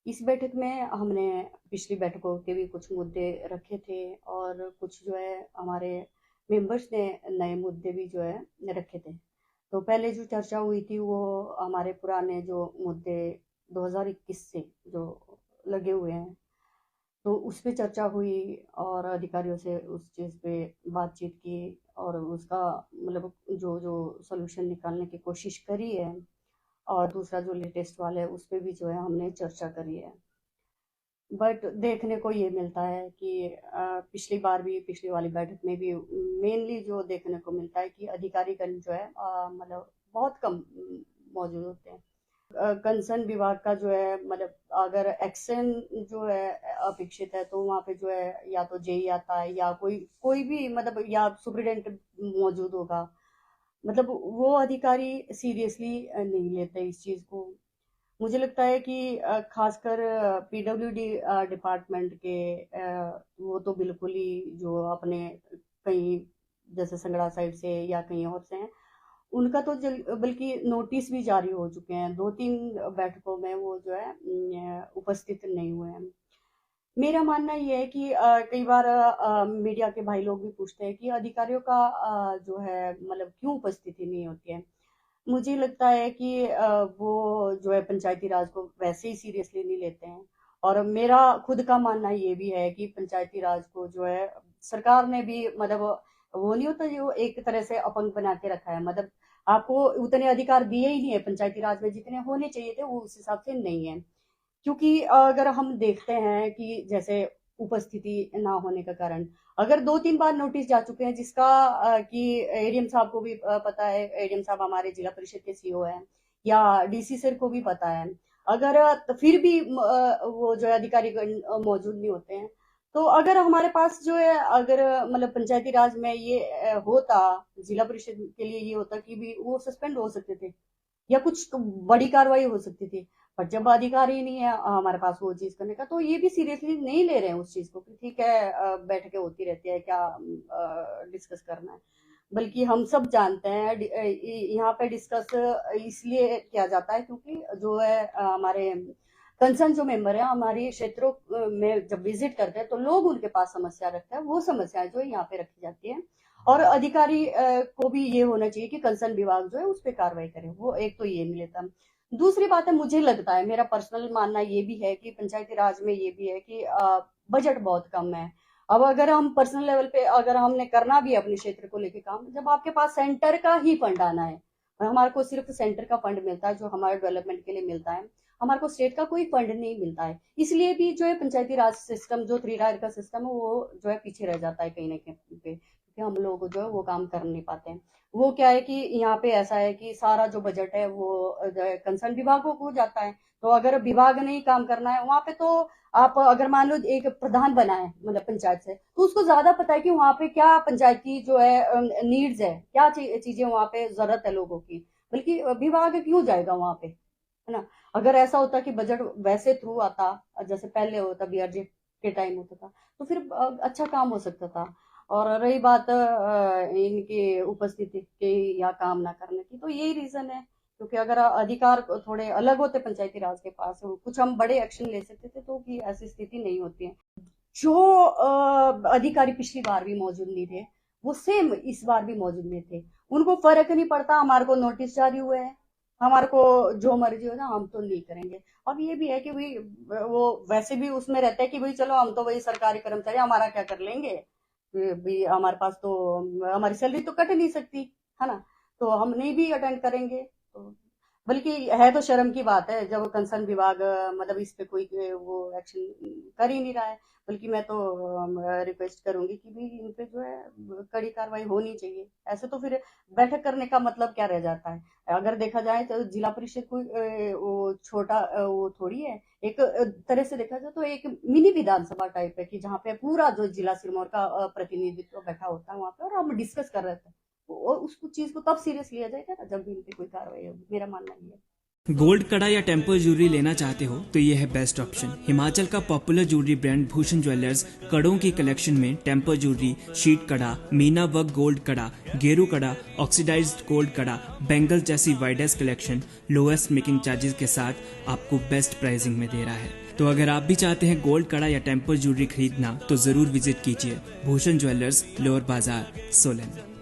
इस बैठक में हमने पिछली बैठकों के भी कुछ मुद्दे रखे थे और कुछ जो है हमारे मेंबर्स ने नए मुद्दे भी जो है रखे थे। तो पहले जो चर्चा हुई थी वो हमारे पुराने जो मुद्दे 2021 से जो लगे हुए हैं तो उस पे चर्चा हुई और अधिकारियों से उस चीज़ पे बातचीत की और उसका मतलब जो जो सॉल्यूशन निकालने की कोशिश करी है। और दूसरा जो लेटेस्ट वाला है उस पे भी जो है हमने चर्चा करी है। बट देखने को ये मिलता है कि पिछली बार भी पिछली वाली बैठक में भी मेनली जो देखने को मिलता है कि अधिकारीगण जो है मतलब बहुत कम मौजूद होते हैं। कंसर्न विभाग का जो है मतलब अगर एक्शन जो है अपेक्षित है तो वहाँ पे जो है या तो जेई आता है या कोई कोई भी मतलब या सुप्रिटेंडेंट मौजूद होगा। मतलब वो अधिकारी सीरियसली नहीं लेते इस चीज़ को। मुझे लगता है कि खासकर पीडब्ल्यूडी डिपार्टमेंट के वो तो बिल्कुल ही जो अपने कहीं जैसे संगड़ा साइड से या कहीं और से हैं उनका तो बल्कि नोटिस भी जारी हो चुके हैं। 2-3 बैठकों में वो जो है उपस्थित नहीं हुए हैं। मेरा मानना ये है कि कई बार मीडिया के भाई लोग भी पूछते हैं कि अधिकारियों का जो है मतलब क्यों उपस्थिति नहीं होती है। मुझे लगता है कि वो जो है पंचायती राज को वैसे ही सीरियसली नहीं लेते हैं। और मेरा खुद का मानना ये भी है कि पंचायती राज को जो है सरकार ने भी मतलब वो नहीं होता जो एक तरह से अपंग बना के रखा है। मतलब आपको उतने अधिकार दिए ही नहीं है पंचायती राज में जितने होने चाहिए थे वो उस हिसाब से नहीं है। क्योंकि अगर हम देखते हैं कि जैसे उपस्थिति ना होने का कारण अगर 2-3 बार नोटिस जा चुके हैं जिसका कि एडीएम साहब को भी पता है। एडीएम साहब हमारे जिला परिषद के सीईओ हैं या डीसी सर को भी पता है। अगर फिर भी वो जो है अधिकारी मौजूद नहीं होते हैं तो अगर हमारे पास जो है अगर मतलब पंचायती राज में ये होता जिला परिषद के लिए ये होता कि भी वो सस्पेंड हो सकते थे या कुछ बड़ी कार्रवाई हो सकती थी। पर जब अधिकार ही नहीं है हमारे पास वो चीज करने का तो ये भी सीरियसली नहीं ले रहे हैं उस चीज को कि ठीक है बैठकें होती रहती है क्या डिस्कस करना है। बल्कि हम सब जानते हैं यहाँ पे डिस्कस इसलिए किया जाता है क्योंकि जो है हमारे कंसर्न जो मेंबर है हमारी क्षेत्रों में जब विजिट करते हैं तो लोग उनके पास समस्या रखते हैं वो समस्याएं जो है यहाँ पे रखी जाती है। और अधिकारी को भी ये होना चाहिए कि कंसर्न विभाग जो है उस पर कार्रवाई करे। वो एक तो ये नहीं लेता। दूसरी बात है मुझे लगता है मेरा पर्सनल मानना ये भी है कि पंचायती राज में ये भी है कि बजट बहुत कम है। अब अगर हम पर्सनल लेवल पे अगर हमने करना भी है अपने क्षेत्र को लेके काम जब आपके पास सेंटर का ही फंड आना है और हमारे को सिर्फ सेंटर का फंड मिलता है जो हमारे डेवलपमेंट के लिए मिलता है। हमारे को स्टेट का कोई फंड नहीं मिलता है इसलिए भी जो है पंचायती राज सिस्टम जो 3 टायर का सिस्टम है वो जो है पीछे रह जाता है कहीं ना कहीं पे क्योंकि हम लोग जो है वो काम कर नहीं पाते हैं। वो क्या है कि यहाँ पे ऐसा है कि सारा जो बजट है वो जो है कंसर्न विभागों को जाता है। तो अगर विभाग ने ही काम करना है वहां पे तो आप अगर मान लो एक प्रधान बना है मतलब पंचायत से तो उसको ज्यादा पता है कि वहां पे क्या पंचायत की जो है नीड्स है क्या चीजें वहां पे जरूरत है लोगों की। बल्कि विभाग क्यों जाएगा वहां पे है ना। अगर ऐसा होता कि बजट वैसे थ्रू आता जैसे पहले होता बीआरजे के टाइम होता था तो फिर अच्छा काम हो सकता था। और रही बात इनकी उपस्थिति की या काम ना करने की तो यही रीजन है क्योंकि अगर अधिकार थोड़े अलग होते पंचायती राज के पास कुछ हम बड़े एक्शन ले सकते थे तो कि ऐसी स्थिति नहीं होती है। जो अधिकारी पिछली बार भी मौजूद नहीं थे वो सेम इस बार भी मौजूद नहीं थे। उनको फर्क नहीं पड़ता हमारे को नोटिस जारी हुए हैं हमारे को जो मर्जी हो ना हम तो नहीं करेंगे। अब ये भी है कि भाई वो वैसे भी उसमें रहता है कि भाई चलो हम तो वही सरकारी कर्मचारी हमारा क्या कर लेंगे। भी हमारे पास तो हमारी सैलरी तो कट नहीं सकती है ना। तो हम नहीं भी अटेंड करेंगे तो बल्कि है तो शर्म की बात है जब कंसर्न विभाग मतलब इस पे कोई वो एक्शन कर ही नहीं रहा है। बल्कि मैं तो रिक्वेस्ट करूंगी कि भी इन पे जो है कड़ी कार्रवाई होनी चाहिए। ऐसे तो फिर बैठक करने का मतलब क्या रह जाता है। अगर देखा जाए तो जिला परिषद कोई वो छोटा वो थोड़ी है। एक तरह से देखा जाए तो एक मिनी विधानसभा टाइप है कि जहाँ पे पूरा जो जिला सिरमौर का प्रतिनिधित्व बैठा होता है वहां पे और हम डिस्कस कर रहे थे। और उस चीज को तब सीरियस लिया जाएगा ना जब भी इन पे कोई कार्रवाई होगी। मेरा मानना ये है। गोल्ड कड़ा या टेम्पर ज्वेलरी लेना चाहते हो तो ये है बेस्ट ऑप्शन। हिमाचल का popular jewellery brand Bhushan jewellers कड़ों की कलेक्शन में टेम्पर ज्वेलरी, शीट कड़ा, मीना वर्क गोल्ड कड़ा, गेरू कड़ा, ऑक्सीडाइज्ड गोल्ड कड़ा, बैंगल्स जैसी widest collection lowest making charges के साथ आपको बेस्ट प्राइसिंग में दे रहा है। तो अगर आप भी चाहते हैं गोल्ड कड़ा या टेम्पर ज्वेलरी खरीदना तो जरूर विजिट कीजिए भूषण ज्वेलर्स, लोअर बाजार, सोलन।